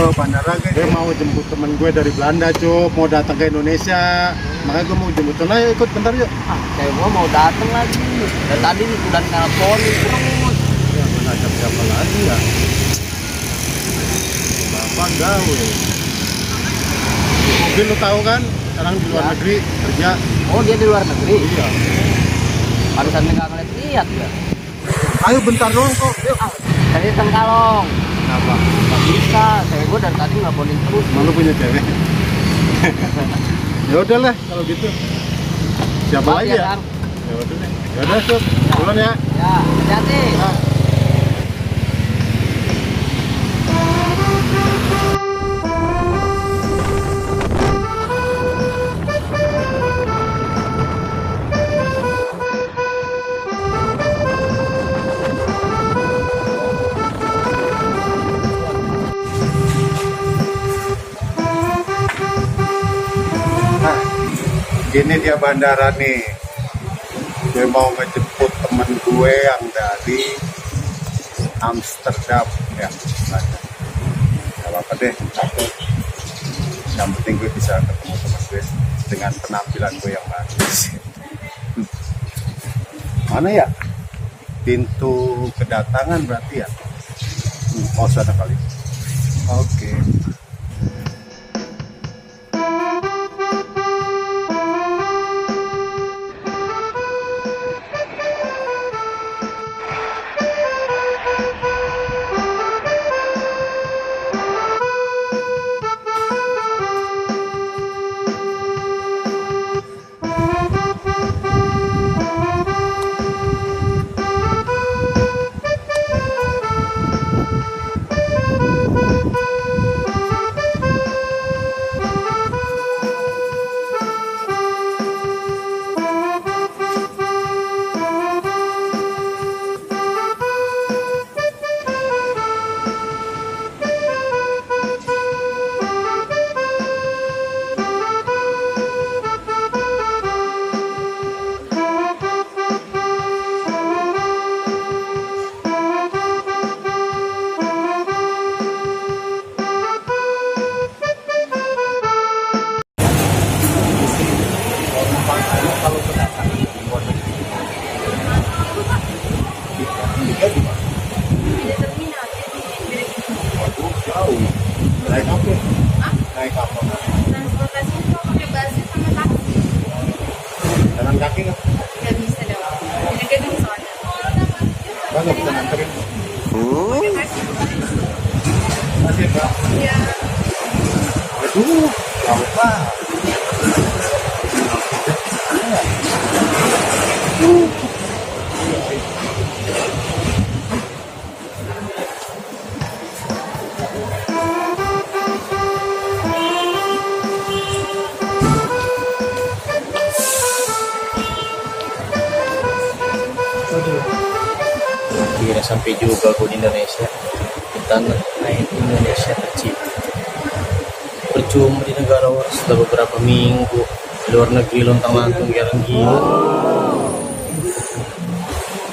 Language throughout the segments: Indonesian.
ke bandara guys. Gue mau jemput temen gue dari Belanda cuy, mau datang ke Indonesia. Makanya gue mau jemput. Ayo ikut bentar yuk. Kayak gue mau datang lagi. Dan tadi nih udah nelpon terus. Ya mana ada siapa lagi ya? Bapak gawe. Mungkin lu tahu kan, sekarang di luar negeri kerja. Oh dia di luar negeri? Iya. Pantesan nggak ngeliat ya. Ayo bentar dong kok. Yuk. Tadi Tengkalong. Kenapa? Nggak bisa. Cewek gue dari tadi ngelaponin terus. Malu punya cewek. Ya udahlah kalau gitu. Siapa lagi ya? Ya udah deh. Ya udah Sob. Duluan ya. Ya, hati-hati. Nah. Ini dia bandara nih. Gue mau ngejemput temen gue yang dari Amsterdam ya. Gak apa-apa deh. Yang penting gue bisa ketemu temen gue dengan penampilan gue yang bagus. Mana ya? Pintu kedatangan berarti ya? Oh sana kali. Oke. Naik apa? Naik apa? Transportasi itu pakai basis sama taksi. Jalan kaki nggak? Nggak bisa dong. Jadi gedung soalnya. Nggak bisa nganterin. Pakai taksi. Masih Pak? Iya. Aduh, apa? Akhirnya sampai juga gue di Indonesia. Kita naik Indonesia tercipta. Percuma di negara orang sudah beberapa minggu di luar negeri lontang-lantung jarang gila.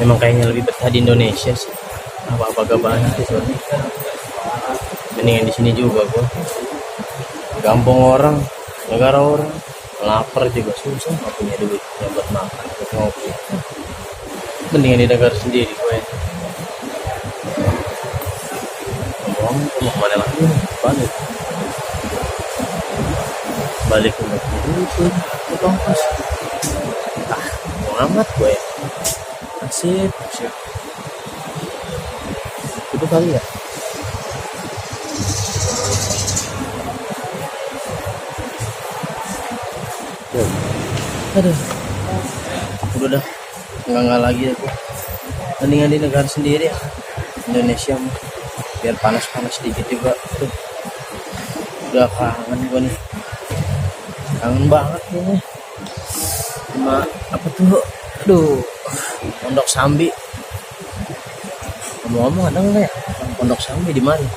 Memang kayaknya lebih betah di Indonesia sih. Apa-apa gak banyak sih soalnya. Mendingan di sini juga gue. Gampang orang, negara orang. Lapar juga susah, nggak punya duit yang buat makan, buat ngopi. Mendingan di negara sendiri gue. Ngomong mau kemana lagi? Balik ke negeri itu, ke tongkos. Mau amat gue. Asik. Itu kali ya. Aduh, udah nggak lagi aku. Mendingan di negara sendiri ya, Indonesia mah. Biar panas-panas sedikit juga. Tuh, udah kangen gue nih, kangen banget nih. Sama apa tuh? Aduh, Pondok Sambi. Ngomong-ngomong ada nggak ya Pondok Sambi di mana?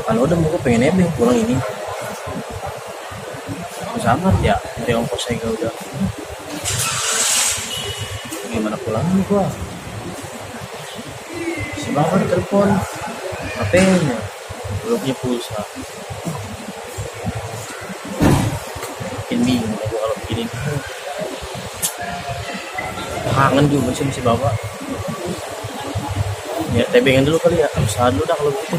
Kalau udah mau gue pengen nebeng pulang ini. Sangat ya dari ongkos saya udah gimana pulang nih gua si bapak telepon HP-nya belum punya pulsa. Bikin bingung aku kalau begini. Kangen juga sih si bapak. Ya tebengan dulu kali ya, usaha dulu dah kalau begitu.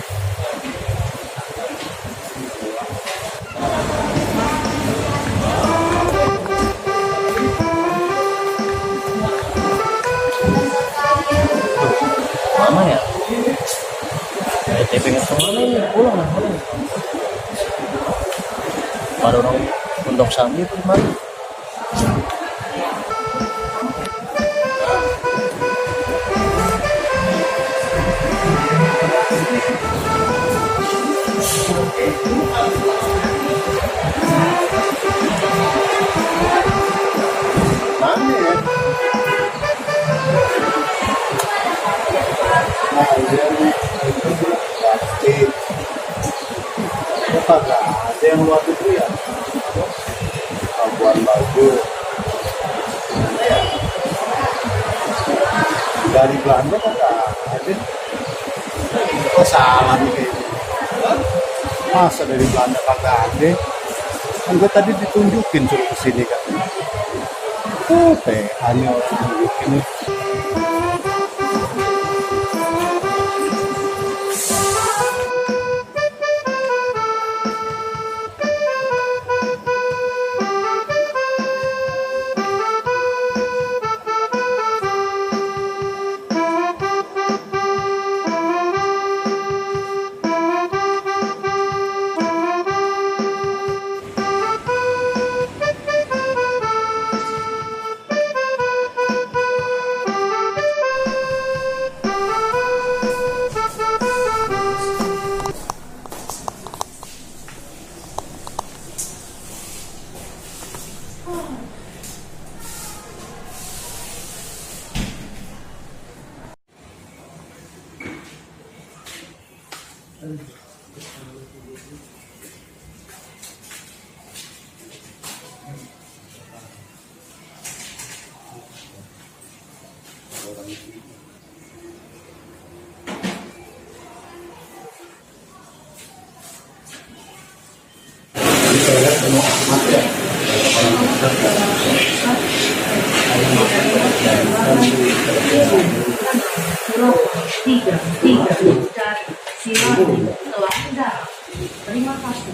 Mana ya? Tebengan kemana ini? Pulang lah. Ada orang Pondok Sambi itu gimana? Mana ya? Nah, ini pasti. Apakah ada yang waktu itu ya? Labuan Bajo. Ya. Dari Belanda kan nggak ada. Oh salah nih kayaknya. Masa dari Belanda kagak ada? Kan gue tadi ditunjukin suruh kesini kan. Oh, hanya tunjukin nih. Terima kasih.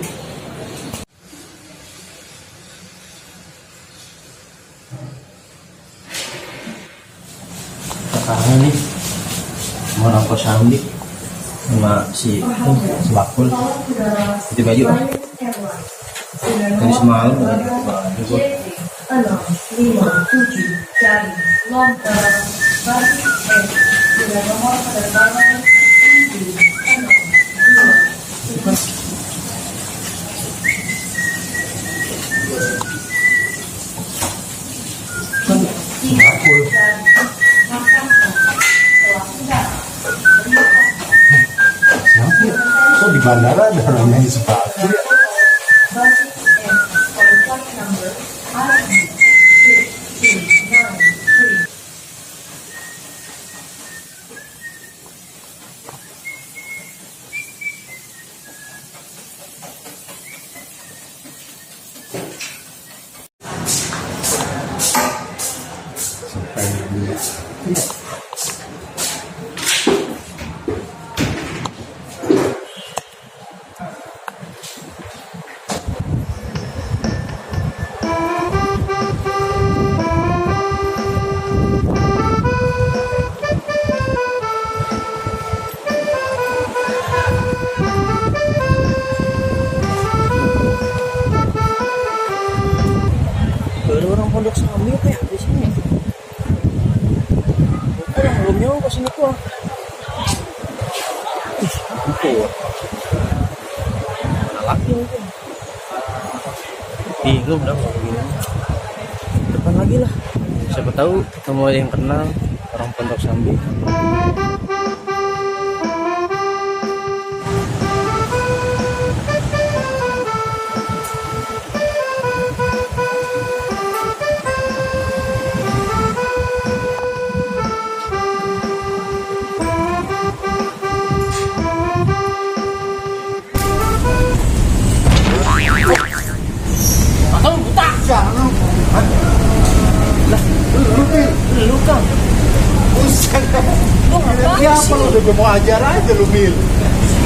Sekarang nih mau nongkrong Sambi sama si Bakul itu baju dari semalam udah di baju gua. 657 dari Lombok Bali sudah nomor penerbangan 762. Bakul Siapa? Kok di bandara ada orang yang sepatu ya? Sampai dulu. ada orang Pondok Sambi apa ya di sini? Ada belum nyoba sini gua. Itu. Mana lagi mungkin? Bingung dah mau begini. Depan lagi lah. Siapa tahu ketemu ada yang kenal orang Pondok Sambi. Bisa lu. Hah? Lah, lu Bil. Lu kan. Buset. Lu ngapain Siapa sih? lu udah mau ajar aja lu Bil.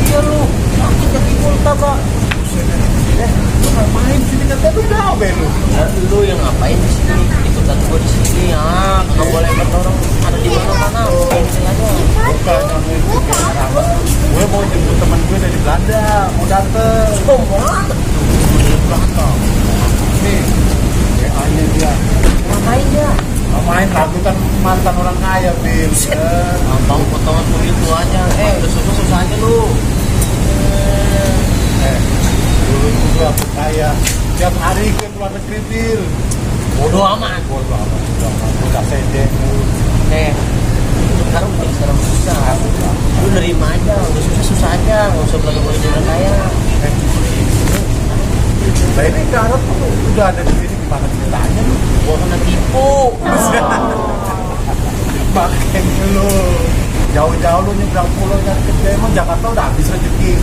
Iya lu. Aku jadi multa, Pak. Lu ngapain sini kata lu gawe lu? Ya, lu yang ngapain di sini? Ikutan gua di sini ya. Nggak boleh orang ada di mana-mana. Ini aja. Bukan kamu itu gue mau jemput teman gue dari Belanda, mau dateng. Oh, mana? Dari Belanda. Nih, WA-nya dia. Ngapain dia? Main lagu kan mantan orang kaya, Bil. Gampang potongan kulit lu aja. Udah susah-susah aja lu. Dulu juga aku kaya. Tiap hari ke luar negeri, Bil. Bodoh amat. Bodoh amat, udah sedek. Sekarang udah sekarang susah. Lu nerima aja. Udah susah-susah aja. Nggak usah boleh-boleh jalan kaya. Nah ini Garut udah ada di sini, gimana ceritanya lu? Gua kena tipu. Makanya lu jauh-jauh lu nyebrang pulau nyari kerja, emang Jakarta udah habis rezeki.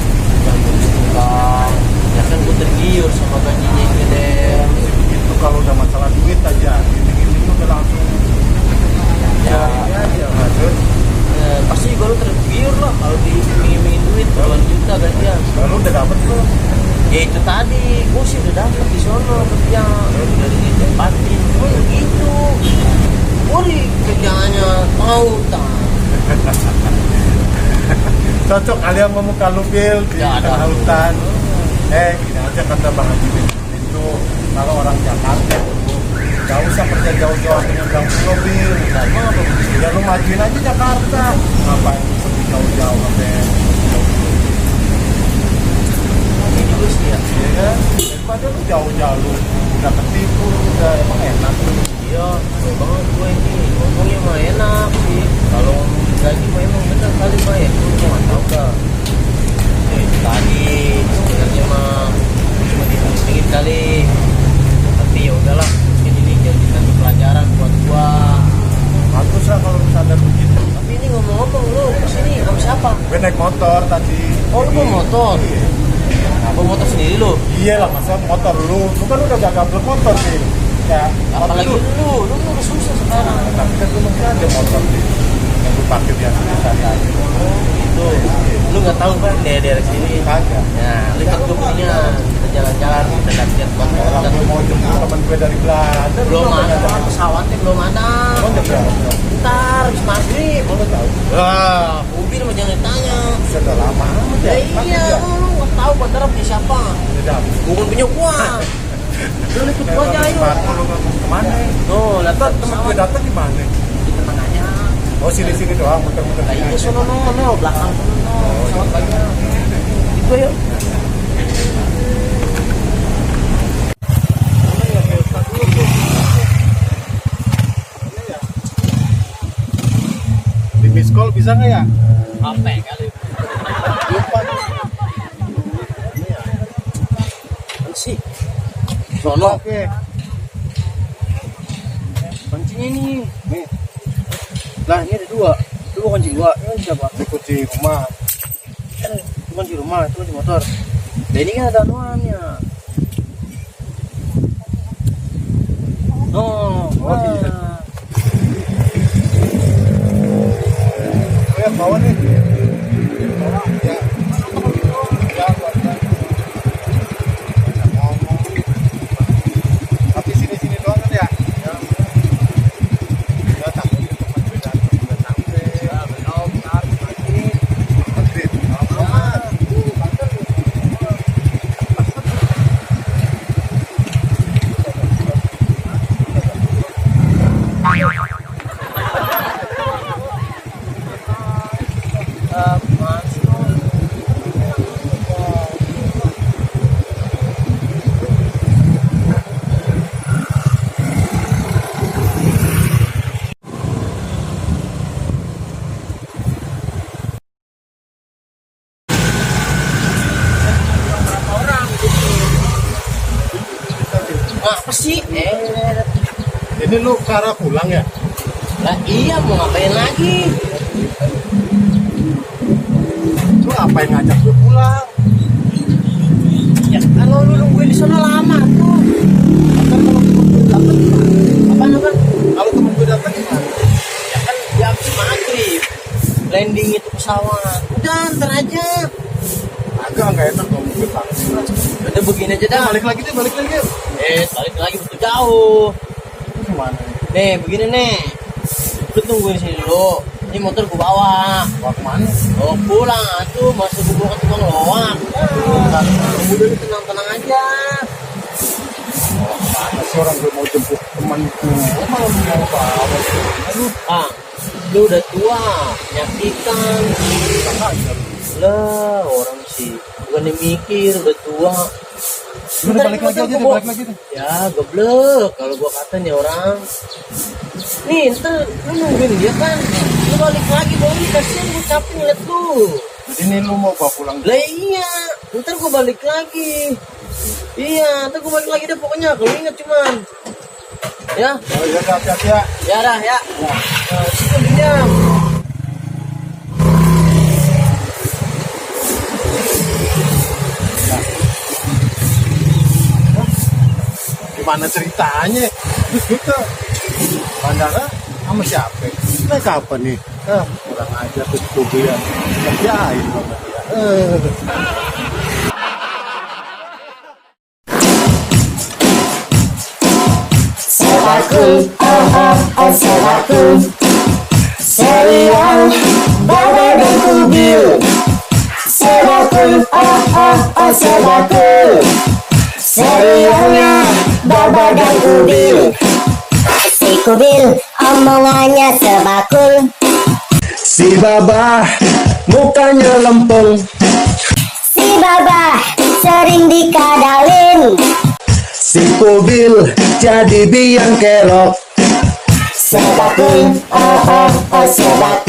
Ya kan gua tergiur sama gajinya yang gede. Itu kalau udah masalah duit aja, gini-gini tuh udah langsung Ya, aja. Nah, terus pasti juga lu tergiur lah kalau diiming-imingin duit puluhan juta gajian. lu udah dapet tuh. Ya itu tadi, gua sih udah dapet di sono kerja. Dari ditempatin. Oh ya gitu. Gua di kerjaannya tautan. Cocok kalian ngomong kalau Bil di Ya, ada. tengah hutan. Gini aja kata Bang Haji itu kalau orang Jakarta itu gak usah kerja jauh-jauh dengan Bang Pulau Bil. Emang apa? Ya lu majuin aja Jakarta. Ngapain pergi jauh-jauh sampai Ini juga sih ya. ya kan? Daripada lu jauh-jauh lu udah ketipu, udah emang enak lu. Iya, betul banget gue ini ngomongnya mah enak sih. Kalau gaji mah emang bener kali mah ya. Gue nggak tahu dah. Tadi sebenarnya mah cuma dihitung kali. Tapi ya udahlah, ini jadi satu pelajaran buat gua. Bagus lah kalau sadar begitu. Tapi ini ngomong-ngomong lu kesini sama siapa? Gue naik motor tadi. Oh lu bawa motor? Apa motor sendiri lu? Iya lah, masa motor lu kan udah gagal bermotor sih. Ya, Apalagi lu. lu udah susah sekarang. Tapi kan lu masih ada motor sih. Yang lu pakai biasa sehari-hari. Itu lu nggak tahu kan daerah sini. Kagak. Nah, lu ikut gue punya kita jalan-jalan kita lihat Orang banget. gue mau jemput temen gue dari Belanda. Belum lu ada udah pesawatnya belum ada. Oh, udah berapa? Ntar habis maghrib. Oh, lu tahu? Wah, Ubin mah jangan ditanya. Sudah lama amat Ya ya. iya, lu nggak tahu bandara punya siapa? Udah. Bukan punya gua. Lu ikut gua aja ayo. Lu ngomong kemana? Tuh, lihat Ntar temen gue datang di mana? di tengah aja. Oh, sini-sini doang, muter-muter. Lah iya sono no, belakang sono no. Pesawat banyak. Itu yuk. Di miss call bisa nggak ya? Apa kali? Lupa. Sih. Sono. Oke. Kuncinya nih. Nih, Lah ini ada dua. Itu kunci dua. Ini siapa? di kunci rumah. Itu kunci rumah, itu kunci motor. Nah ini kan ada anuannya. Oh, iya. ah. Oh ya, bawa nih. Bawa, ya. Ya, buat ya. Ngomong. Tapi sini-sini doang kan ya? Ya. Ya, takut teman gue datang udah sampai. Ya, belum. Madrid. Aman. Apa sih? Ini lu ke arah pulang ya? Lah iya mau ngapain lagi? Lu ngapain ngajak gue pulang? Ya kalau lu nungguin di sana lama tuh. Ntar kalau Udah begini aja dah. Balik lagi deh, balik lagi. Balik lagi betul jauh. Gimana? Nih, begini nih. Lu tungguin sini dulu. Ini motor gua bawa. Bawa kemana? Oh, pulang tuh, masuk gua ke tukang loak. Udah lu tenang-tenang aja. Mana sih orang gue mau jemput temanku, malah lu mau bawa sih? Aduh, Lu udah tua, nyakitan. Lah, orang sih bukan mikir udah tua. udah balik lagi aja deh, balik lagi deh. Ya, goblok. Kalau gua kata nih orang. Nih, ntar lu nungguin dia kan. Lu balik lagi, baru kasihan gua capek ngeliat lu. Jadi ini lu mau bawa pulang? Lah iya, ntar gua balik lagi. Iya, ntar gua balik lagi deh pokoknya. Kalau ingat cuman. Ya, Oh iya, hati-hati ya. ya dah ya. Situ pinjam. Gimana ceritanya? Terus kita bandara sama siapa? Nah kapan nih? Kurang aja tuh tubuh ya. Kerjain banget ya. Sebakul, sebakul, serial Baba dan Kubil. Sebakul, sebakul, serialnya Baba dan Kubil. Si Kubil omongannya sebakul, Si Baba mukanya lempeng, si Baba sering dikadalin. si Kubil jadi biang kerok. Sebakul, sebakul.